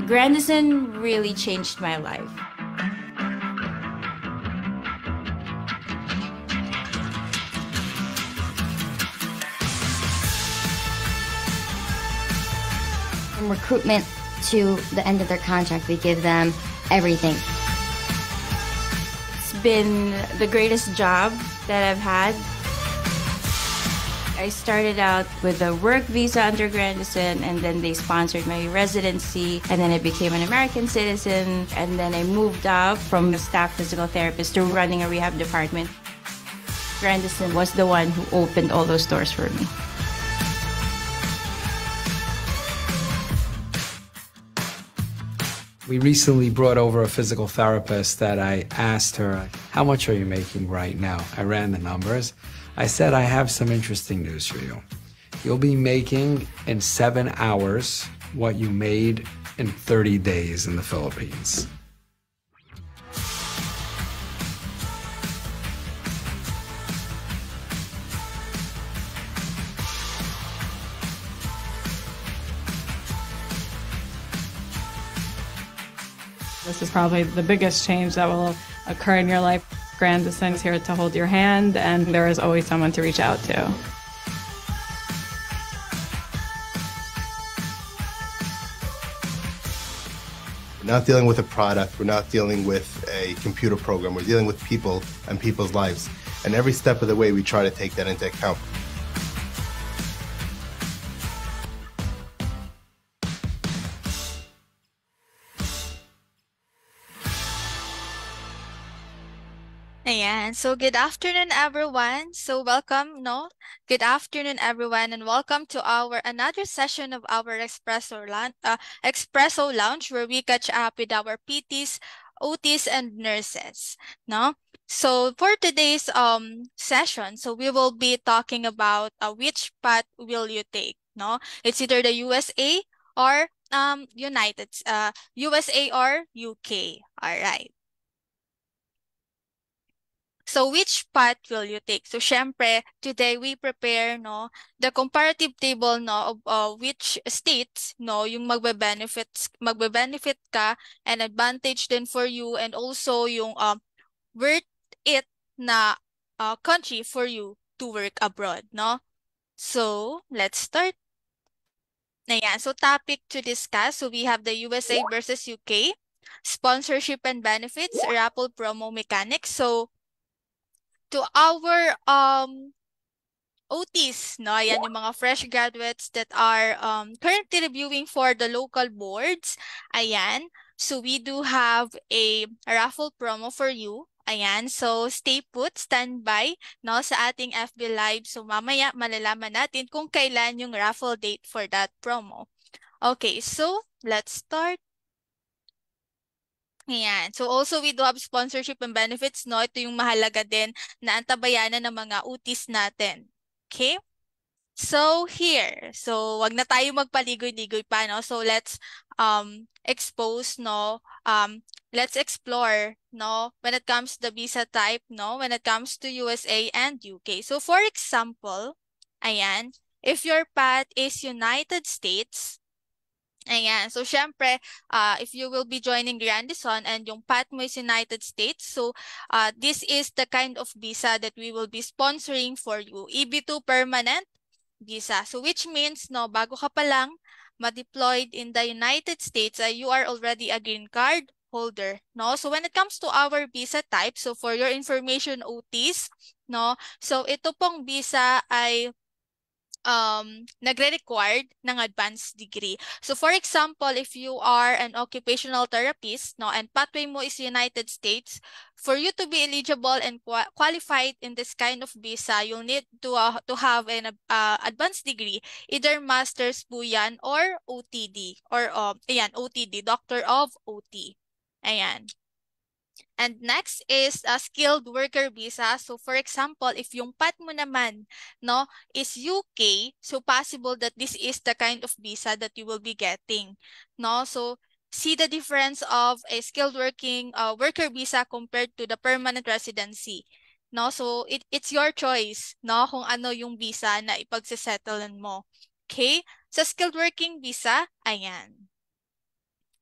Grandison really changed my life. From recruitment to the end of their contract, we give them everything. It's been the greatest job that I've had. I started out with a work visa under Grandison, and then they sponsored my residency, and then I became an American citizen, and then I moved up from a staff physical therapist to running a rehab department. Grandison was the one who opened all those doors for me. We recently brought over a physical therapist that I asked her, how much are you making right now? I ran the numbers. I said, I have some interesting news for you. You'll be making in 7 hours what you made in 30 days in the Philippines. This is probably the biggest change that will occur in your life. Grandison is here to hold your hand, and there is always someone to reach out to. We're not dealing with a product, we're not dealing with a computer program, we're dealing with people and people's lives. And every step of the way, we try to take that into account. Ayan. So, good afternoon, everyone. So, welcome, Good afternoon, everyone, and welcome to our another session of our Espresso Lounge, where we catch up with our PTs, OTs, and nurses, no? So, for today's session, so we will be talking about which path will you take, no? It's either the USA or USA or UK. All right. So, which path will you take? So, syempre, today we prepare, the comparative table, of which states, yung magbe-benefit ka, and advantage din for you, and also yung worth it na country for you to work abroad, no? So, let's start. Ayan, so topic to discuss. So, we have the USA versus UK, sponsorship and benefits, raffle promo mechanics. So, to our OTs, no? Ayan yung mga fresh graduates that are currently reviewing for the local boards. Ayan. So we do have a raffle promo for you. Ayan. So stay put, stand by, no, sa ating FB Live. So mamaya malalaman natin kung kailan yung raffle date for that promo. Okay, so let's start. Ayan. So also we do have sponsorship and benefits, no? Ito yung mahalaga din na antabayanan ng mga utis natin. Okay? So here. So wag na tayo magpaligoy-ligoy pa, no? So let's expose, no? Let's explore, no? When it comes to the visa type, no? When it comes to USA and UK. So for example, ayan, if your path is United States, ayan. So, syempre, if you will be joining Grandison and yung path mo is United States, so this is the kind of visa that we will be sponsoring for you. EB2 permanent visa. So, which means, no, bago ka pa lang ma-deployed in the United States, you are already a green card holder, no? So, when it comes to our visa type, so for your information, OTs, no? So, ito pong visa ay nagre-required ng advanced degree. So for example, if you are an occupational therapist, no, and pathway mo is United States, for you to be eligible and qualified in this kind of visa, you'll need to have an advanced degree, either master's po yan or OTD, or OTD, Doctor of OT. Ayan. And next is a skilled worker visa. So for example, if yung path mo naman, no, is UK, so possible that this is the kind of visa that you will be getting, no? So see the difference of a skilled worker visa compared to the permanent residency, no? So it's your choice, no, kung ano yung visa na ipagsesettlean mo. Okay? Sa skilled working visa, ayan.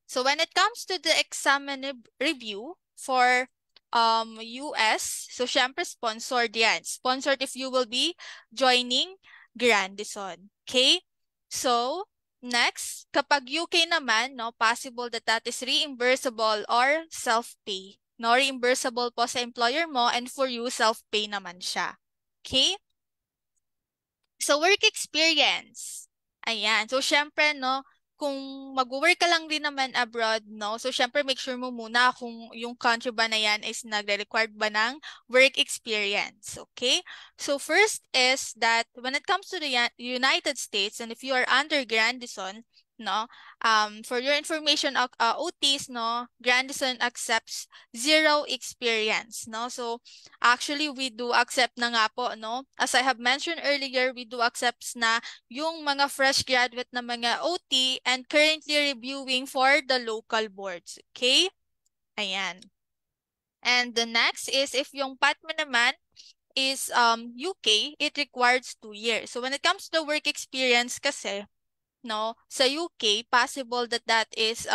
So when it comes to the exam and review for US, so syempre sponsored yan. Sponsored if you will be joining Grandison. Okay? So, next, kapag UK naman, no, possible that is reimbursable or self-pay. No, reimbursable po sa employer mo, and for you, self-pay naman siya. Okay? So, work experience. Ayan. So, syempre, no, kung mag-work ka lang din naman abroad, no, so syempre make sure mo muna kung yung country ba na yan is nagre-required ba ng work experience. Okay? So, first is that when it comes to the United States, and if you are under Grandison, no, for your information, OTs, no, Grandison accepts zero experience, no. So, actually, we do accept na nga po, no? As I have mentioned earlier, we do accept na yung mga fresh graduate na mga OT and currently reviewing for the local boards. Okay? Ayan. And the next is if yung path mo naman is UK, it requires 2 years. So when it comes to work experience kasi, no, sa UK, possible that is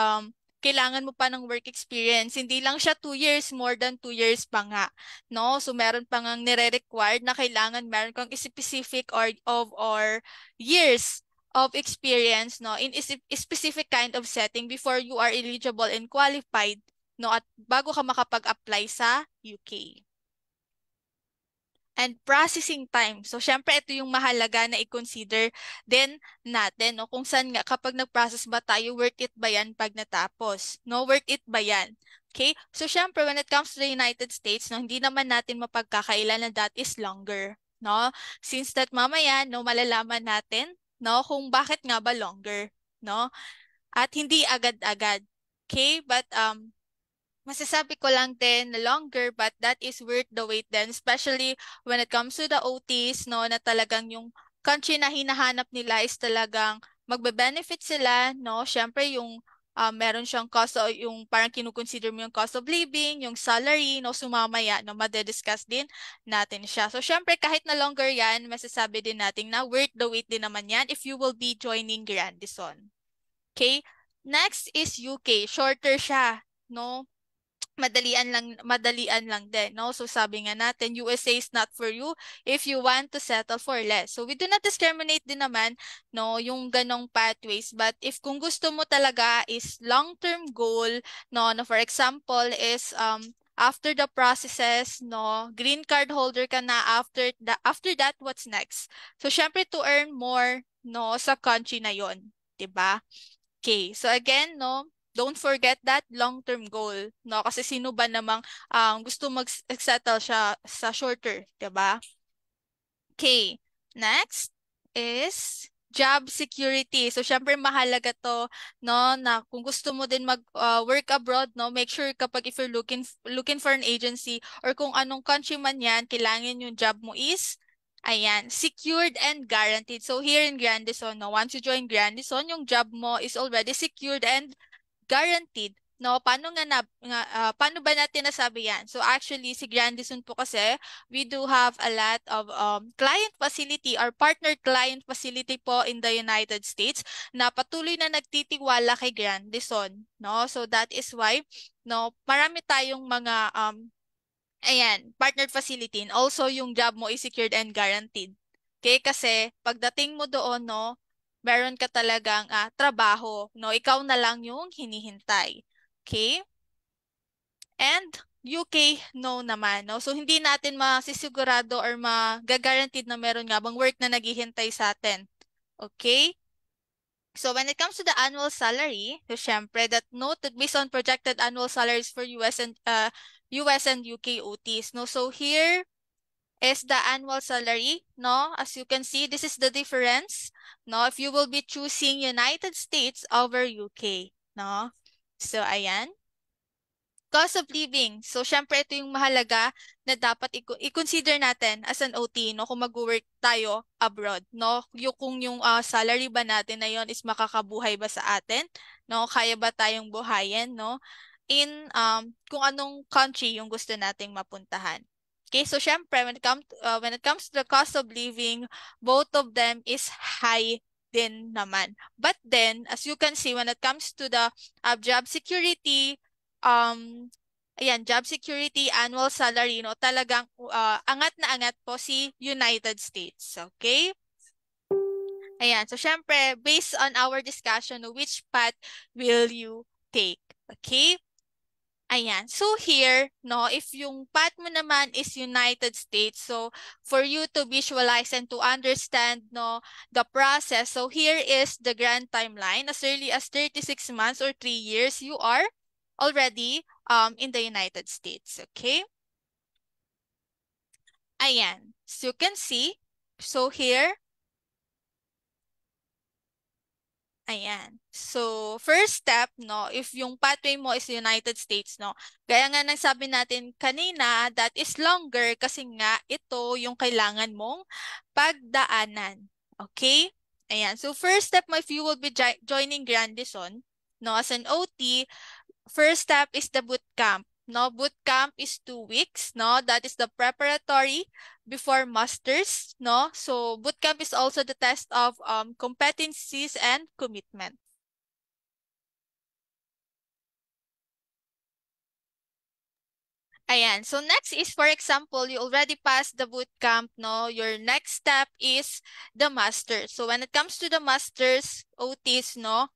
kailangan mo pa ng work experience. Hindi lang siya 2 years, more than 2 years pa nga. No? So, meron pa ngang nire-required na kailangan meron kang specific or years of experience, no, in specific kind of setting before you are eligible and qualified, no, at bago ka makapag-apply sa UK. And processing time. So, syempre, ito yung mahalaga na i-consider din natin, no? Kung saan nga, kapag nag-process ba tayo, worth it ba yan pag natapos? No, worth it ba yan? Okay? So, syempre, when it comes to the United States, no, hindi naman natin mapagkakailan na that is longer, no? Since that mamaya, no, malalaman natin, no, kung bakit nga ba longer, no? At hindi agad-agad. Okay? But, masasabi ko lang din na longer, but that is worth the wait then, especially when it comes to the OTs, no, na talagang yung country na hinahanap nila is talagang magbe-benefit sila, no, syempre yung meron siyang cost, yung parang kinukonsider mo yung cost of living, yung salary, no, sumamaya, no, madediscuss din natin siya. So, syempre, kahit na longer yan, masasabi din natin na worth the wait din naman yan if you will be joining Grandison. Okay? Next is UK. Shorter siya, no? Madalian lang din, no? So sabi nga natin, USA is not for you if you want to settle for less. So we do not discriminate din naman, no, yung ganong pathways, but if kung gusto mo talaga is long-term goal, no, for example is after the processes, no, green card holder ka na, after that what's next? So syempre to earn more, no, sa country na yon, 'di ba? Okay, so again, no, don't forget that long-term goal, no? Kasi sino ba namang gusto mag-settle siya sa shorter, 'di ba? Okay, next is job security. So, syempre mahalaga to, no, na kung gusto mo din mag-work abroad, no, make sure kapag if you're looking for an agency or kung anong country man yan, kailangan yung job mo is, ayan, secured and guaranteed. So, here in Grandison, no, once you join Grandison, yung job mo is already secured and guaranteed. No, paano paano ba natin nasabi yan? So actually si Grandison po kasi we do have a lot of client facility or partner client facility po in the United States na patuloy na nagtitiwala kay Grandison, no? So that is why, no, marami tayong mga ayan, partner facility, and also yung job mo is secured and guaranteed. Okay, kasi pagdating mo doon, no, meron ka talagang trabaho, no? Ikaw na lang yung hinihintay. Okay? And UK, no naman, no? So, hindi natin masisigurado or magaguaranteed na meron nga bang work na naghihintay sa atin. Okay? So, when it comes to the annual salary, so, syempre, that noted based on projected annual salaries for US and UK OTs, no? So, here is the annual salary, no? As you can see, this is the difference, no? If you will be choosing United States over UK, no? So, ayan. Cost of living. So, syempre, ito yung mahalaga na dapat i-consider natin as an OT, no? Kung mag-work tayo abroad, no? Kung yung salary ba natin na yon is makakabuhay ba sa atin, no? Kaya ba tayong buhayin, no? In kung anong country yung gusto nating mapuntahan. Okay, so syempre, when it comes to the cost of living, both of them is high din naman. But then, as you can see, when it comes to the job security, job security, annual salary, no, talagang angat na angat po si United States. Okay? Ayan. So, syempre, based on our discussion, which path will you take? Okay? Ayan. So here, no, if yung path mo naman is United States, so for you to visualize and to understand, no, the process, so here is the grand timeline. As early as 36 months or 3 years, you are already in the United States. Okay? Ayan. So you can see, so here, ayan. So, first step, no, if yung pathway mo is United States, no, gaya nga nang sabi natin kanina, that is longer kasi nga ito yung kailangan mong pagdaanan. Okay? Ayan. So, first step mo if you will be joining Grandison, no, as an OT, first step is the boot camp. No, boot camp is 2 weeks. No, that is the preparatory before masters. No, so boot camp is also the test of competencies and commitment. Ayan. So next is, for example, you already passed the boot camp, no? Your next step is the masters. So when it comes to the masters, OTs, no?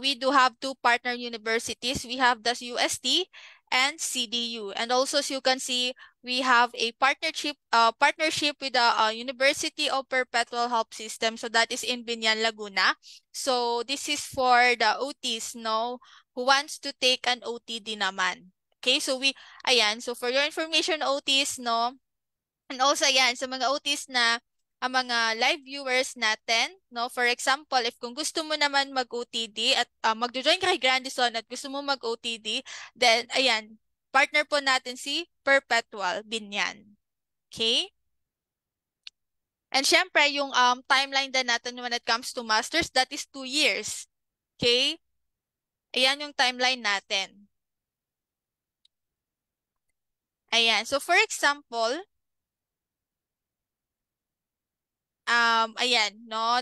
We do have 2 partner universities. We have the UST and CDU. And also, as you can see, we have a partnership with the University of Perpetual Help System. So that is in Binyan, Laguna. So this is for the OTs, no, who wants to take an OTD naman. Okay, so ayan, so for your information, OTs, no, and also, ayan, sa mga OTs na ang mga live viewers natin, no? For example, if kung gusto mo naman mag-OTD at mag-join ka kay Grandison at gusto mo mag-OTD, then, ayan, partner po natin si Perpetual Binyan. Okay? And syempre, yung timeline din natin when it comes to masters, that is 2 years. Okay? Ayan yung timeline natin. Ayan. So, for example, ayan, no,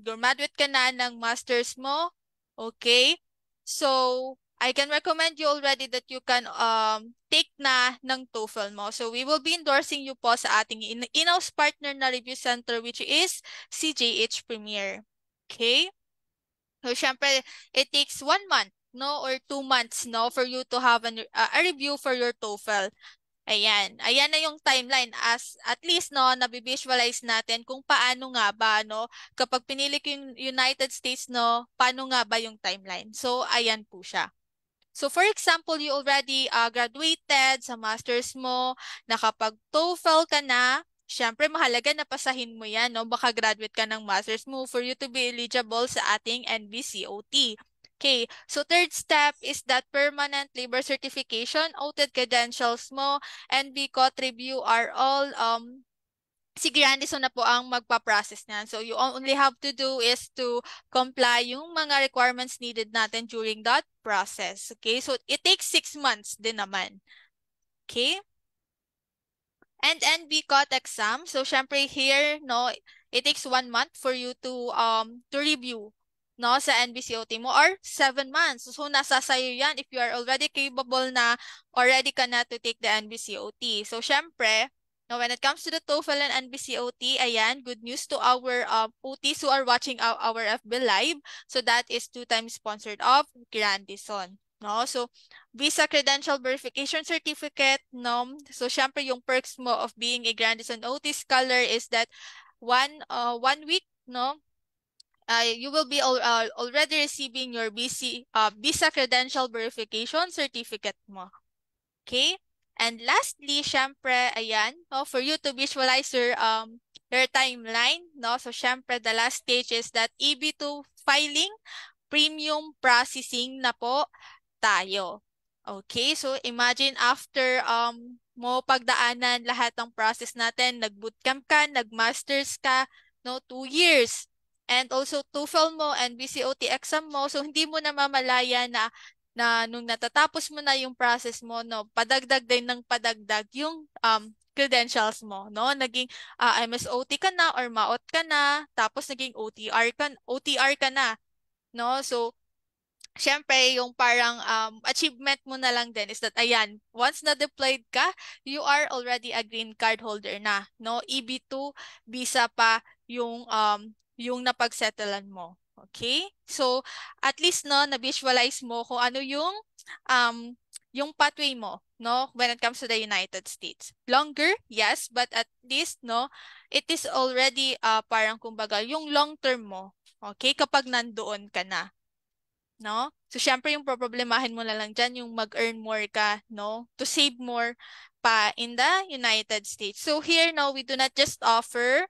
graduate ka na ng masters mo. Okay? So, I can recommend you already that you can take na ng TOEFL mo. So, we will be endorsing you po sa ating in-house partner na review center, which is CJH Premier. Okay? So, syempre, it takes 1 month, no, or 2 months, no, for you to have a review for your TOEFL. Ayan. Ayan na yung timeline as at least, no, nabivisualize natin kung paano nga ba, no, kapag pinili ko yung United States, no, paano nga ba yung timeline. So, ayan po siya. So, for example, you already graduated sa master's mo, nakapag-TOEFL ka na, syempre mahalaga na pasahin mo yan, no, baka graduate ka ng master's mo for you to be eligible sa ating NBCOT. Okay, so third step is that permanent labor certification, OTED credentials mo, and BCOT review are all, si Grandison na po ang magpa-process niyan. So you only have to do is to comply yung mga requirements needed natin during that process. Okay, so it takes 6 months din naman. Okay? And NBCOT exam, so syempre here, no, it takes 1 month for you to review, no, sa NBCOT mo, or 7 months. So, nasa sayo yan if you are already capable na, already ka na to take the NBCOT. So, syempre, no, when it comes to the TOEFL and NBCOT, ayan, good news to our OTs who are watching our FB Live. So, that is 2 times sponsored of Grandison. No? So, Visa Credential Verification Certificate, no? So, syempre, yung perks mo of being a Grandison OT Scholar is that 1 week, no? You will be already receiving your Visa Credential Verification Certificate mo. Okay? And lastly, syempre, ayan, no, for you to visualize your timeline, no? So, syempre, the last stage is that EB2 filing, premium processing na po tayo. Okay, so imagine after mo pagdaanan lahat ng process natin, nag-bootcamp ka, nag-masters ka, no, 2 years. And also TOEFL mo and BCOT exam mo, so hindi mo na mamalaya na nung natatapos mo na yung process mo, no, padagdag din ng padagdag yung credentials mo, no? Naging MSOT ka na or MAOT ka na, tapos naging OTR ka na, no? So, syempre, yung parang achievement mo na lang din is that, ayan, once na-deployed ka, you are already a green card holder na, no? EB2 visa pa yung napagsettlean mo. Okay? So, at least, no, na-visualize mo kung ano yung pathway mo, no, when it comes to the United States. Longer, yes, but at least, no, it is already parang kumbaga yung long term mo, okay, kapag nandoon ka na, no? So, syempre yung problemahin mo na lang dyan, yung mag-earn more ka, no, to save more pa in the United States. So, here, no, we do not just offer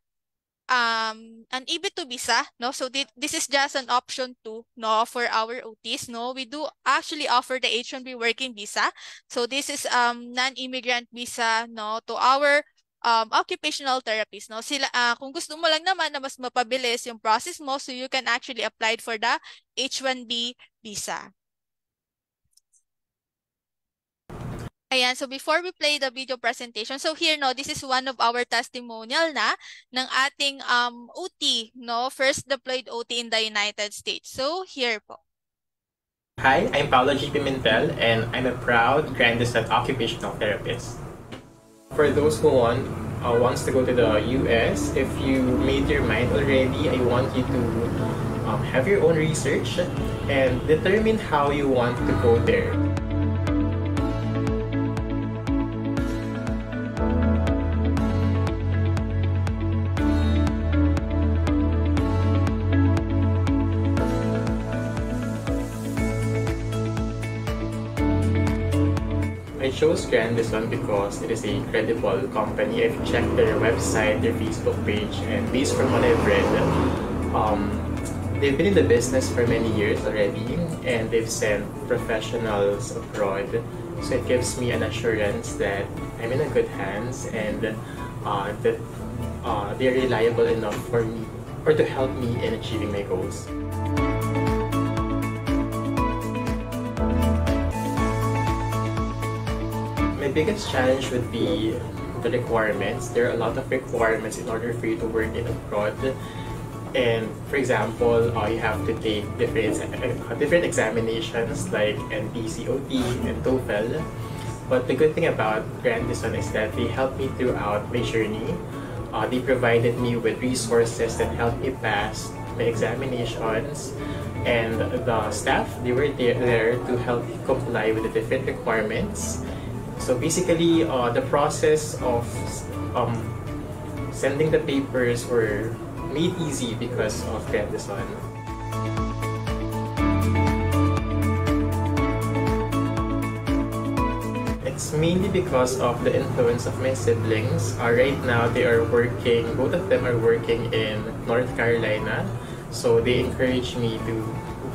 an EB2 visa, no? So this is just an option 2, no, for our OTs, no? We do actually offer the H-1B working visa. So this is non-immigrant visa, no, to our occupational therapists, no? Sila kung gusto mo lang naman na mas mapabilis yung process mo, so you can actually apply for the H-1B visa. Ayan, so before we play the video presentation, so here, no, this is one of our testimonial na ng ating OT, no, first deployed OT in the United States. So here po. Hi, I'm Paolo G. Pimentel, and I'm a proud Grandison occupational therapist. For those who wants to go to the US, if you made your mind already, I want you to have your own research and determine how you want to go there. I chose Grandison because it is a credible company. I've checked their website, their Facebook page, and based from what I've read, they've been in the business for many years already, and they've sent professionals abroad. So it gives me an assurance that I'm in a good hands and that they're reliable enough for me or to help me in achieving my goals. My biggest challenge would be the requirements. There are a lot of requirements in order for you to work in abroad. And for example, you have to take different examinations like NPCOT and TOEFL. But the good thing about Grandison is that they helped me throughout my journey. They provided me with resources that helped me pass my examinations. And the staff, they were there to help me comply with the different requirements. So basically, the process of sending the papers were made easy because of Grandison. It's mainly because of the influence of my siblings. Right now, both of them are working in North Carolina. So they encourage me to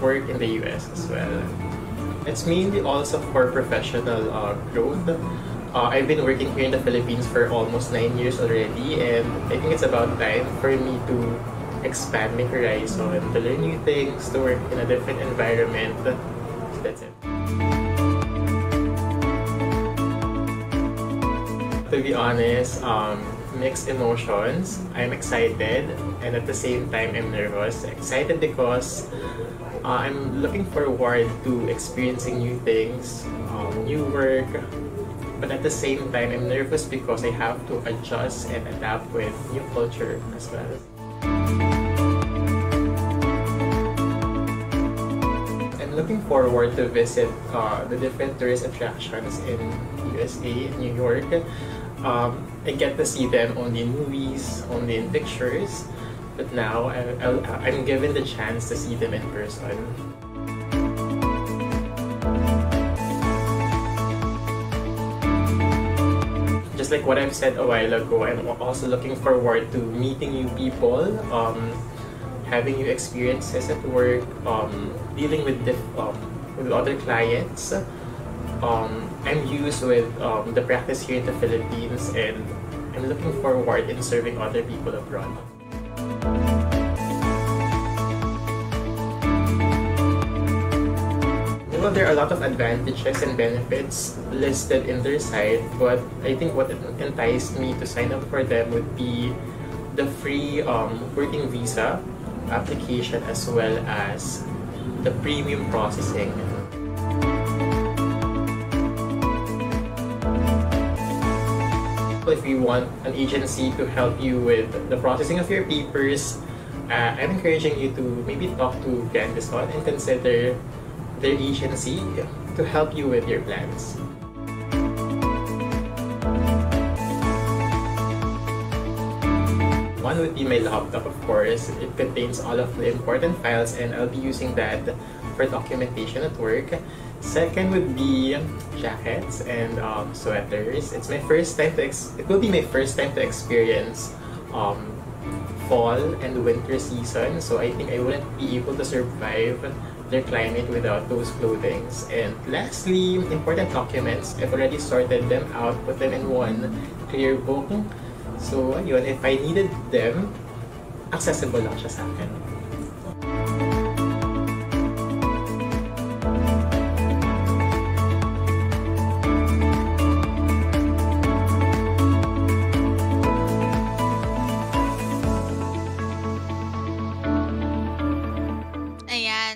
work in the US as well. It's mainly also for professional growth. I've been working here in the Philippines for almost 9 years already, and I think it's about time for me to expand my horizon, to learn new things, to work in a different environment. So that's it. To be honest, mixed emotions. I'm excited, and at the same time, I'm nervous. Excited because I'm looking forward to experiencing new things, new work, but at the same time, I'm nervous because I have to adjust and adapt with new culture as well. I'm looking forward to visit the different tourist attractions in USA, New York. I get to see them only in movies, only in pictures. But now, I'm given the chance to see them in person. Just like what I've said a while ago, I'm also looking forward to meeting new people, having new experiences at work, dealing with other clients. I'm used with the practice here in the Philippines, and I'm looking forward in serving other people abroad. Well, there are a lot of advantages and benefits listed in their site, but I think what enticed me to sign up for them would be the free working visa application as well as the premium processing. If you want an agency to help you with the processing of your papers, I'm encouraging you to maybe talk to Grandison and consider their agency to help you with your plans. One would be my laptop, of course. It contains all of the important files and I'll be using that for documentation at work. Second would be jackets and sweaters. It will be my first time to experience fall and winter season, so I think I wouldn't be able to survive their climate without those clothings. And lastly, important documents. I've already sorted them out, put them in one clear book. So yun, if I needed them, accessible lang siya sa akin.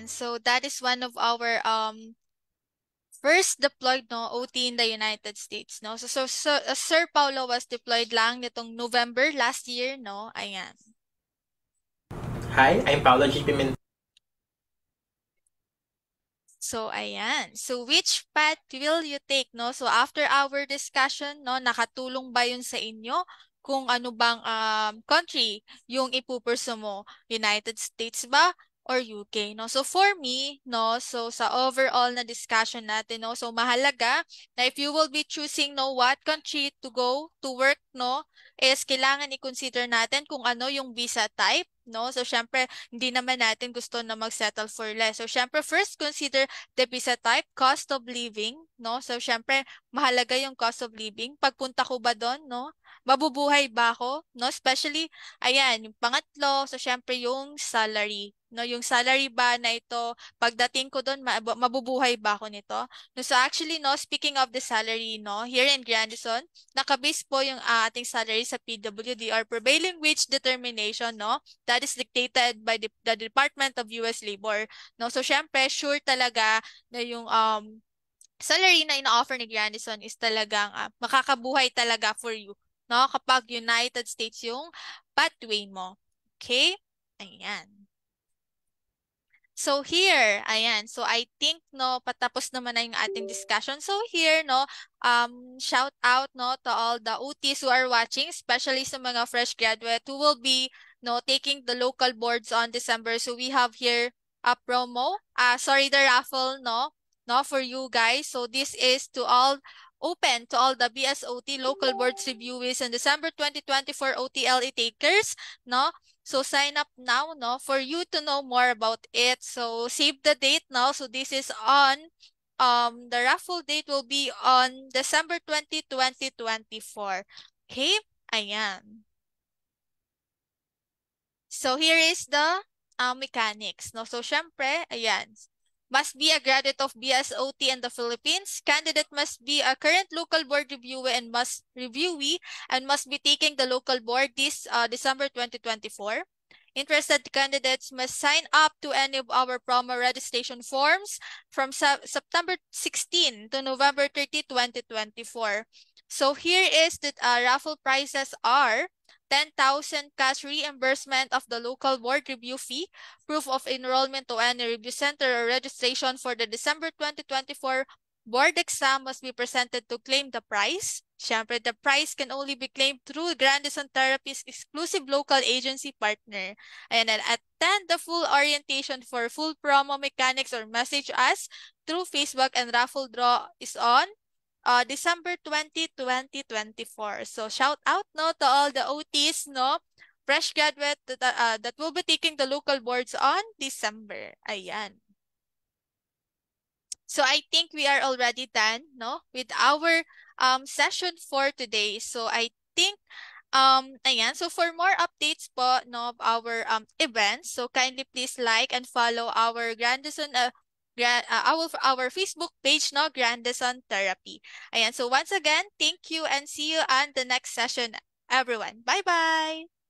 So that is one of our first deployed OT in the United States, no. So Sir Paulo was deployed lang nitong November last year, no. Ayan. Hi, I'm Paulo G. Pimentel. So ayan. So which path will you take, no? So after our discussion, no, nakatulong ba yun sa inyo? Kung ano bang country yung ipupurso mo? United States ba or UK, no? So for me, no, so sa overall na discussion natin, no, so mahalaga na if you will be choosing, no, what country to go to work, no, is kailangan i-consider natin kung ano yung visa type, no? So syempre, hindi naman natin gusto na mag-settle for less. So syempre, first consider the visa type, cost of living, no? So syempre, mahalaga yung cost of living. Pagpunta ko ba doon, no? Mabubuhay ba ako, no? Especially, ayan, yung pangatlo, so syempre yung salary, no, yung salary ba na ito, pagdating ko doon, mabubuhay ba ako nito? No, so actually, no, speaking of the salary, no, here in Grandison, nakabase po yung ating salary sa PWD or prevailing wage determination, no, that is dictated by the Department of US Labor, no. So syempre, sure talaga na yung salary na ina-offer ni Grandison is talagang makakabuhay talaga for you, no, kapag United States yung pathway mo. Okay? Ayan. So here, ayan. So I think, no, patapos naman na yung ating discussion. So here, no, shout out, no, to all the OTs who are watching, especially sa mga fresh graduate who will be, no, taking the local boards on December. So we have here a promo, the raffle, no, for you guys. So this is to all open to all the BSOT local boards reviewees in December 2024 OTLE takers, no. So sign up now, no, for you to know more about it. So save the date now. So this is on the raffle date will be on December 20, 2024. Okay? Ayan. So here is the mechanics, no. So syempre, ayan. Must be a graduate of BSOT in the Philippines. Candidate must be a current local board reviewee and must be taking the local board this December 2024. Interested candidates must sign up to any of our promo registration forms from September 16 to November 30, 2024. So here is the raffle prizes are 10,000 cash reimbursement of the local board review fee, proof of enrollment to any review center or registration for the December 2024 board exam must be presented to claim the prize. Siyempre, the prize can only be claimed through Grandison Therapy's exclusive local agency partner. And then attend the full orientation for full promo mechanics or message us through Facebook, and raffle draw is on December 20, 2024. So shout out, no, to all the OTs, no, fresh graduate that will be taking the local boards on December. Ayan. So I think we are already done, no, with our session for today. So I think ayan, so for more updates po, no, of our events, so kindly please like and follow our Grandison our Facebook page, no, Grandison Therapy. Ayan, so once again, thank you and see you on the next session, everyone. Bye-bye!